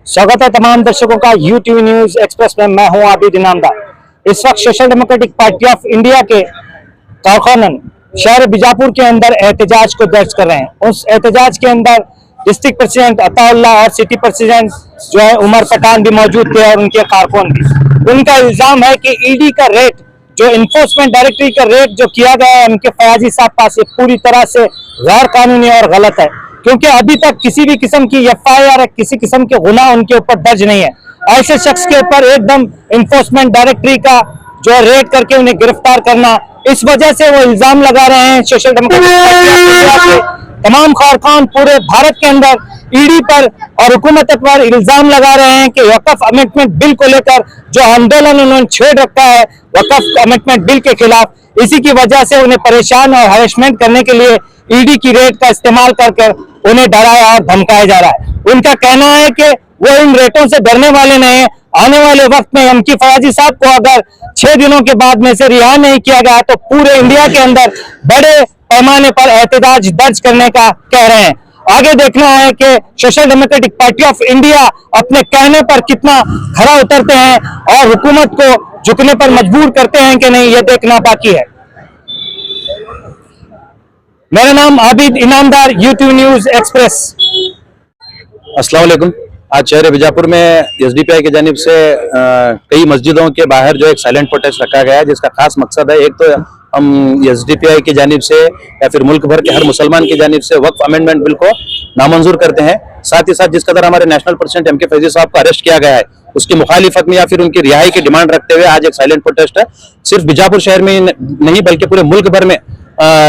स्वागत है तमाम दर्शकों का यूटीवी न्यूज एक्सप्रेस में। मैं हूं आबिद इनामदार। इस वक्त social democratic party of India के कारकुनान शहर बीजापुर के अंदर एहतजाज को दर्ज कर रहे हैं। उस एहतजाज के अंदर डिस्ट्रिक्ट प्रेसिडेंट अताउल्लाह और सिटी प्रेसिडेंट जो है उमर पठान भी मौजूद थे और उनके कारकुन भी। उनका इल्जाम है कि ईडी का रेट, जो इन्फोर्समेंट डायरेक्टरेट का रेट जो किया गया है उनके फयाजी साहब पास, ये पूरी तरह से गैर कानूनी और गलत है, क्योंकि अभी तक किसी भी किस्म की एफआईआर, किसी किस्म के गुनाह उनके ऊपर दर्ज नहीं है। ऐसे शख्स के ऊपर एकदम इन्फोर्समेंट डायरेक्टरेट का जो रेड करके उन्हें गिरफ्तार करना, इस वजह से वो इल्जाम लगा रहे हैं सोशल डेमोक्रेटिक तमाम कारकुन पूरे भारत के अंदर ईडी पर और हुकूमत पर इल्जाम लगा रहे हैं कि वक्फ अमेंडमेंट बिल को लेकर जो आंदोलन उन्होंने छेड़ रखा है वक्फ अमेंडमेंट बिल के खिलाफ, इसी की वजह से उन्हें परेशान और हरेसमेंट करने के लिए ईडी की रेट का इस्तेमाल कर उन्हें डराया और धमकाया जा रहा है। उनका कहना है कि वो इन रेटों से डरने वाले नहीं है। आने वाले वक्त में एमके फयाजी साहब को अगर 6 दिनों के बाद में से रिहा नहीं किया गया तो पूरे इंडिया के अंदर बड़े पैमाने पर एहतजाज दर्ज करने का कह रहे हैं। आगे देखना है कि social democratic party of India अपने कहने पर कितना खरा उतरते हैं और हुकूमत को झुकने पर मजबूर करते हैं कि नहीं, ये देखना बाकी है। मेरा नाम Abid Inamdar, YouTube news express. अस्सलाम वालेकुम। आज शहर बीजापुर में एसडीपीआई की जानिब से कई मस्जिदों के बाहर जो एक साइलेंट प्रोटेस्ट रखा गया है, जिसका खास मकसद है, एक तो हम एसडीपीआई की जानिब से या फिर मुल्क भर के हर मुसलमान की जानिब से वक्फ अमेंडमेंट बिल को नामंजूर करते हैं। साथ ही साथ जिस कदर हमारे नेशनल प्रेसिडेंट एमके फैजी साहब को अरेस्ट किया गया है उसकी मुखालिफत में या फिर उनकी रिहाई की डिमांड रखते हुए आज एक साइलेंट प्रोटेस्ट है। सिर्फ बीजापुर शहर में नहीं बल्कि पूरे मुल्क भर में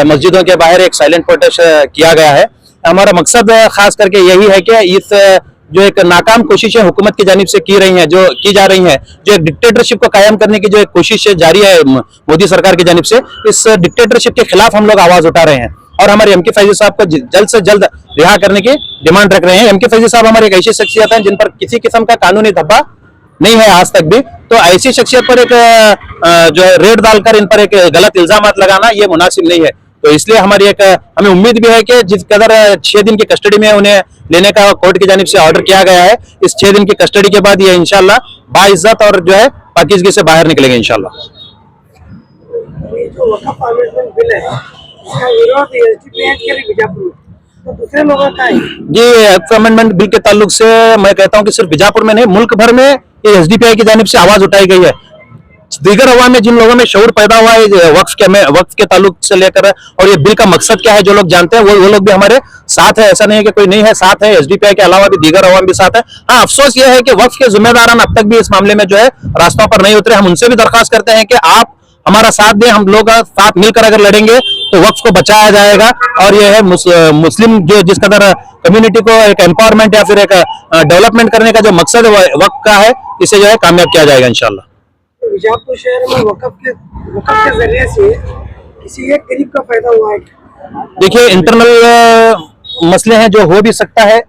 मस्जिदों के बाहर एक साइलेंट प्रोटेस्ट किया गया है। हमारा मकसद खास करके यही है कि इस जो एक नाकाम कोशिशें हुकूमत की जानिब से की जा रही हैं, जो एक डिक्टेटरशिप को कायम करने की जो एक कोशिश जारी है मोदी सरकार की जानिब से, इस डिक्टेटरशिप के खिलाफ हम लोग आवाज उठा रहे हैं और हमारे एमके फैजी साहब को जल्द से जल्द रिहा करने की डिमांड रख रहे हैं। एमके फैजी साहब हमारे एक ऐसी शख्सियत है जिन पर किसी किस्म का कानूनी धब्बा नहीं है आज तक भी, तो ऐसी शख्सियत पर एक जो है रेड डालकर इन पर एक गलत इल्जाम लगाना ये मुनासिब नहीं है। तो इसलिए हमारी एक हमें उम्मीद भी है कि जिस कदर 6 दिन की कस्टडी में उन्हें लेने का कोर्ट की जानिब से ऑर्डर किया गया है, इस 6 दिन की कस्टडी के बाद ये इंशाल्लाह बाइज्जत और जो है पाकीज़गी से बाहर निकलेंगे इंशाल्लाह। जो वक्फ अमेंडमेंट बिल है इसका विरोध एसडीपीआई के लिए बीजापुर तो दूसरे लोगों का है जी। वक्फ अमेंडमेंट बिल के ताल्लुक से मैं कहता हूँ कि सिर्फ बीजापुर में नहीं, मुल्क भर में ये एसडीपीआई की जानिब से आवाज उठाई गई है। दीगर अवाम में जिन लोगों में शऊर पैदा हुआ है वक्फ के ताल्लुक से लेकर, और ये बिल का मकसद क्या है जो लोग जानते हैं वो लोग भी हमारे साथ है। ऐसा नहीं है कि कोई नहीं है, साथ है। एसडीपीआई के अलावा भी दीगर अवाम भी साथ है। हाँ, अफसोस ये है कि वक्फ के जिम्मेदारान अब तक भी इस मामले में जो है रास्तों पर नहीं उतरे। हम उनसे भी दरख्वास्त करते हैं कि आप हमारा साथ दें, हम लोग साथ मिलकर अगर लड़ेंगे तो वक्फ को बचाया जाएगा और यह है मुस्लिम जो जिस कदर कम्युनिटी को एक एम्पावरमेंट या फिर एक डेवलपमेंट करने का जो मकसद है वक्फ का है, इसे जो है कामयाब किया जाएगा इंशाल्लाह। बीजापुर शहर में वक्फ के जरिए से किसी एक गरीब का फायदा हुआ है? देखिए, इंटरनल मसले हैं जो हो भी सकता है,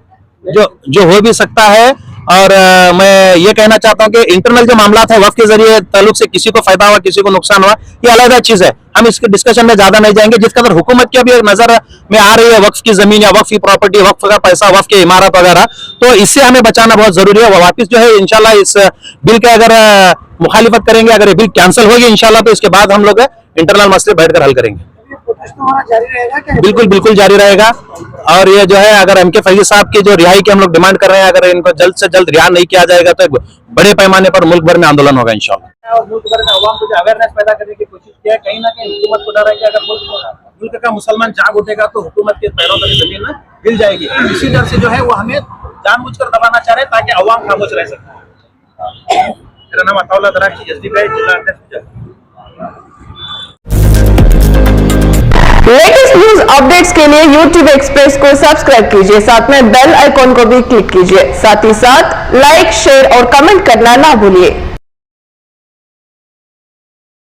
जो हो भी सकता है, और मैं ये कहना चाहता हूँ कि इंटरनल जो मामला है वक्फ के जरिए ताल्लुक से किसी को फायदा हुआ किसी को नुकसान हुआ, ये अलग चीज है। हम इसके डिस्कशन में ज्यादा नहीं जाएंगे। जिस कदर हुकूमत की अभी नजर में आ रही है वक्फ की जमीन या वक्फ की प्रॉपर्टी, वक्फ का पैसा, वक्फ की इमारत वगैरह, तो इससे हमें बचाना बहुत जरूरी है। वो वापिस जो है इंशाल्लाह इस बिल के अगर मुखालिफत करेंगे, अगर ये बिल कैंसिल होगी इंशाल्लाह, तो इसके बाद हम लोग इंटरनल मसले बैठकर हल करेंगे। बिल्कुल जारी रहेगा। और ये जो है अगर एमके फैजी साहब की जो रिहाई की हम लोग डिमांड कर रहे हैं, अगर इनको जल्द से जल्द रिहा नहीं किया जाएगा तो एक बड़े पैमाने पर मुल्क भर में आंदोलन होगा इंशाल्लाह। और मुल्क भर में अवाम को जो अवेयरनेस पैदा करने की कोशिश किया है, कहीं ना कहीं हुकूमत को डर है कि अगर मुल्क का मुसलमान जाग उठेगा तो हुकूमत के पैरों तले जमीन में हिल जाएगी। इसी डर से जो है वो हमें जानबूझकर दबाना चाह रहे हैं ताकि अवाम खामोश रह सके। मेरा नाम अताउल्लाह दराक्षी, एसडीपीआई जिला अध्यक्ष। लेटेस्ट न्यूज अपडेट्स के लिए यूट्यूब एक्सप्रेस को सब्सक्राइब कीजिए, साथ में बेल आइकॉन को भी क्लिक कीजिए। साथ ही साथ लाइक, शेयर और कमेंट करना ना भूलिए।